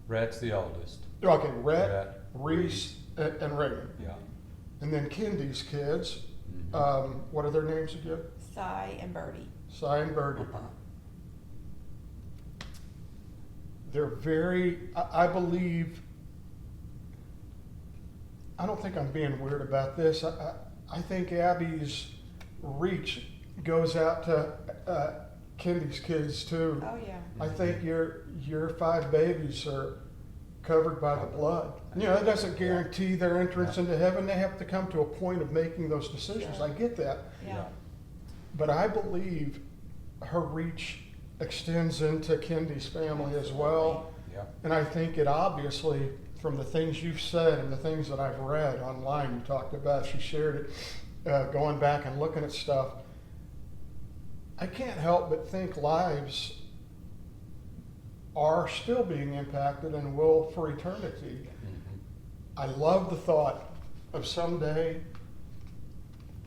Rhett's the oldest. okay, Rhett, Rhett, Reese, and Reagan. Yeah. And then Kendi's kids, Mhm. what are their names again? Cy and Birdie. Cy and Birdie. They're very, I believe, I don't think I'm being weird about this. I think Abby's reach goes out to Kendi's kids too. Oh, yeah. I think your 5 babies are covered by the blood. You know, that doesn't guarantee their entrance into heaven. They have to come to a point of making those decisions. Sure. I get that. Yeah. But I believe her reach extends into Kendi's family as well. Yeah. And I think it obviously, from the things you've said and the things that I've read online, you talked about, she shared it, going back and looking at stuff. I can't help but think lives are still being impacted and will for eternity. Mhm. I love the thought of someday,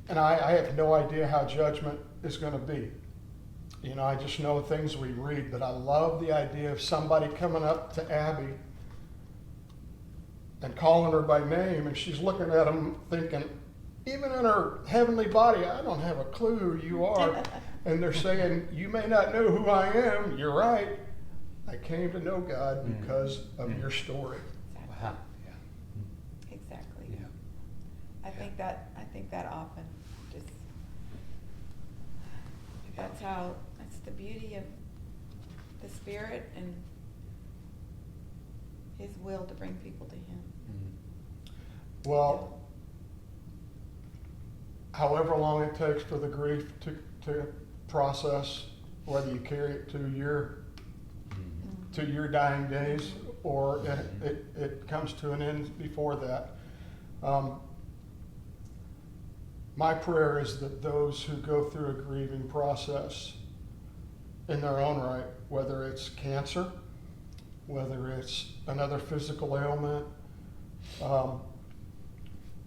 and I have no idea how judgment is going to be. You know, I just know things we read, but I love the idea of somebody coming up to Abby and calling her by name, and she's looking at him thinking, even in her heavenly body, I don't have a clue who you are. And they're saying, you may not know who I am. You're right. I came to know God because of your story. Wow. Yeah. Exactly. Yeah. I think that often just, that's the beauty of the Spirit and His will to bring people to Him. Mhm. Well, however long it takes for the grief to process, whether you carry it to your dying days or it comes to an end before that. My prayer is that those who go through a grieving process in their own right, whether it's cancer, whether it's another physical ailment,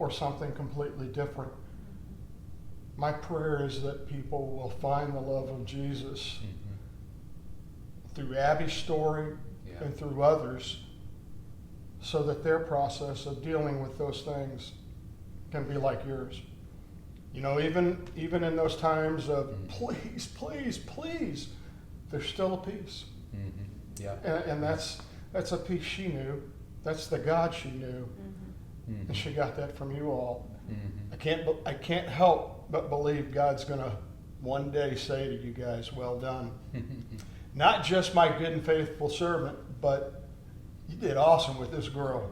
or something completely different. My prayer is that people will find the love of Jesus through Abby's story and through others, so that their process of dealing with those things can be like yours. You know, even in those times of please, please, please, there's still a peace. Yeah. And that's a peace she knew. That's the God she knew. And she got that from you all. I can't help but believe God's gonna one day say to you guys, well done. Not just my good and faithful servant, but you did awesome with this girl.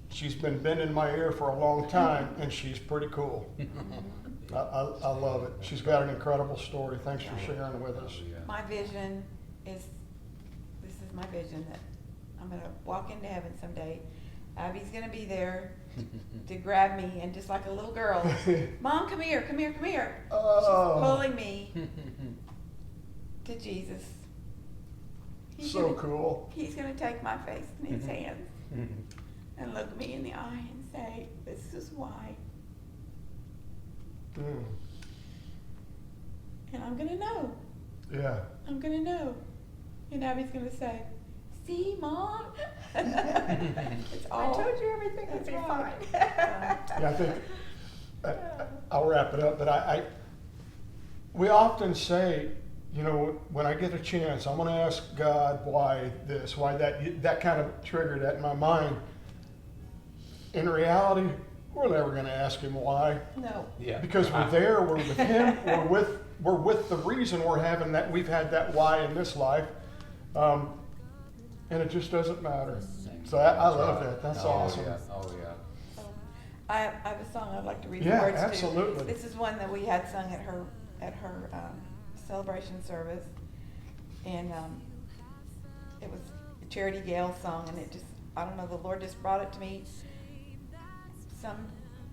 She's been bending my ear for a long time, and she's pretty cool. I love it. She's got an incredible story. Thanks for sharing with us. My vision is, this is my vision, that I'm gonna walk into heaven someday. Abby's gonna be there to grab me, and just like a little girl, Mom, come here, come here, come here. Oh. She's pulling me to Jesus. Cool. He's gonna take my face in his hands and look me in the eye and say, this is why. And I'm gonna know. Yeah. I'm gonna know. And Abby's gonna say, see, Mom? It's all, I told you everything would that's be right. fine. Yeah, I think I'll wrap it up, but we often say, you know, when I get a chance, I'm going to ask God why this, why that. That kind of triggered that in my mind. In reality, we're never going to ask Him why, No. Yeah. because we're there, we're with Him, we're with the reason we're having that. We've had that why in this life, and it just doesn't matter. So I love that. That's awesome. Yeah. Oh yeah. I have a song I'd like to read the Yeah, words absolutely. to. This is one that we had sung at her celebration service, and it was a Charity Gayle song, and it just, I don't know, the Lord just brought it to me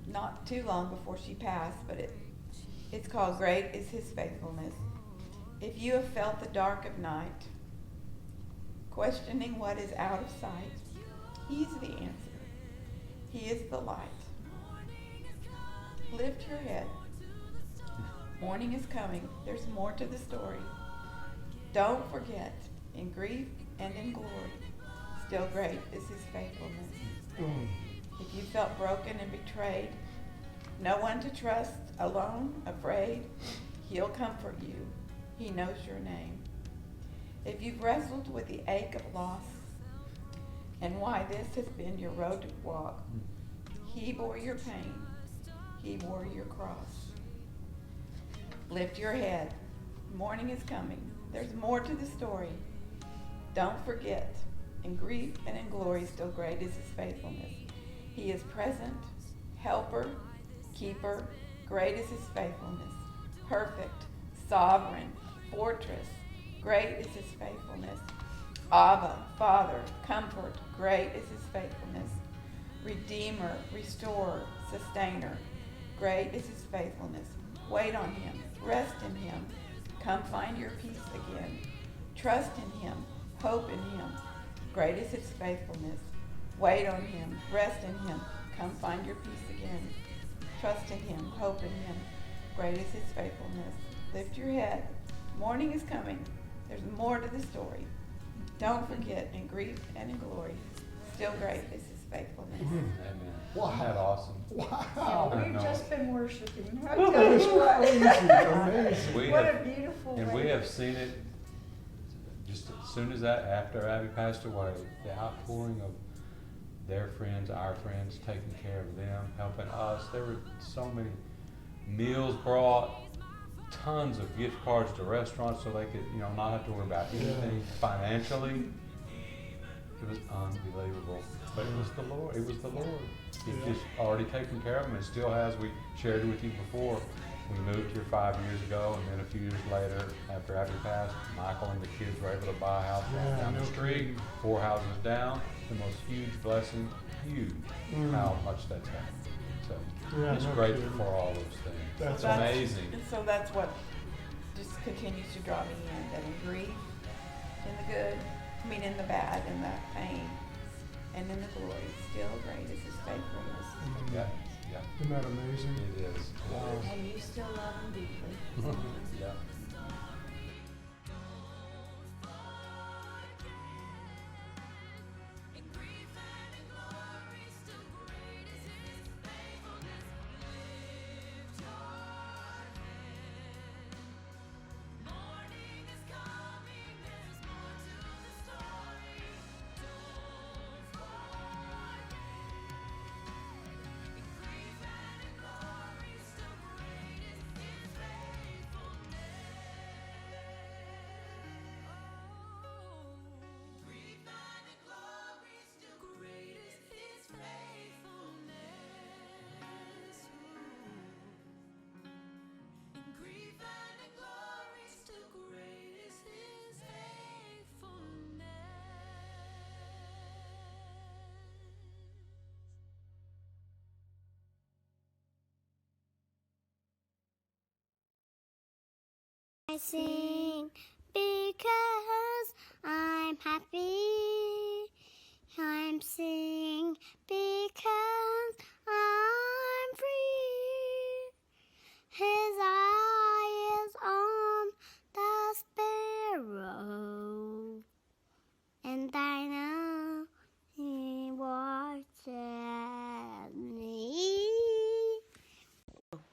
not too long before she passed, but it's called Great is His Faithfulness. If you have felt the dark of night, questioning what is out of sight, He's the answer. He is the light. Lift your head. Morning is coming. There's more to the story. Don't forget, in grief and in glory, still great is His faithfulness. If you felt broken and betrayed, no one to trust, alone, afraid, He'll comfort you. He knows your name. If you've wrestled with the ache of loss and why this has been your road to walk, He bore your pain. He bore your cross. Lift your head. Morning is coming. There's more to the story. Don't forget, in grief and in glory, still great is His faithfulness. He is present, helper, keeper. Great is His faithfulness. Perfect, sovereign, fortress. Great is His faithfulness. Abba, Father, comfort. Great is His faithfulness. Redeemer, restorer, sustainer. Great is His faithfulness. Wait on Him. Rest in Him. Come find your peace again. Trust in Him. Hope in Him. Great is His faithfulness. Wait on Him. Rest in Him. Come find your peace again. Trust in Him. Hope in Him. Great is His faithfulness. Lift your head. Morning is coming. There's more to the story. Don't forget, in grief and in glory, still great is His faithfulness. Amen. Wow. Isn't that awesome? Wow. I We've know. just been worshiping. I That tell is you what. amazing. We What have- a beautiful And way. we have seen it just as soon as that, after Abby passed away, the outpouring of their friends, our friends, taking care of them, helping us. There were so many meals brought, tons of gift cards to restaurants so they could, not have to worry about anything financially. It was unbelievable. But it was the Lord. It was the Lord. He just already taken care of them and still has. We shared it with you before. We moved here 5 years ago, and then a few years later, after Abby passed, Michael and the kids were able to buy a house down the street, 4 houses down. The most huge blessing, huge, how much that's happened. So Yeah, just no grateful kidding. for all those things. That's It's amazing. And so that's what just continues to draw me in, that in grief, in the good, in the bad, in the pain, and in the glory, still great is His faithfulness. Yeah, yeah, Isn't that amazing? it is. Wow. And you still love him deeply. Yeah. I sing because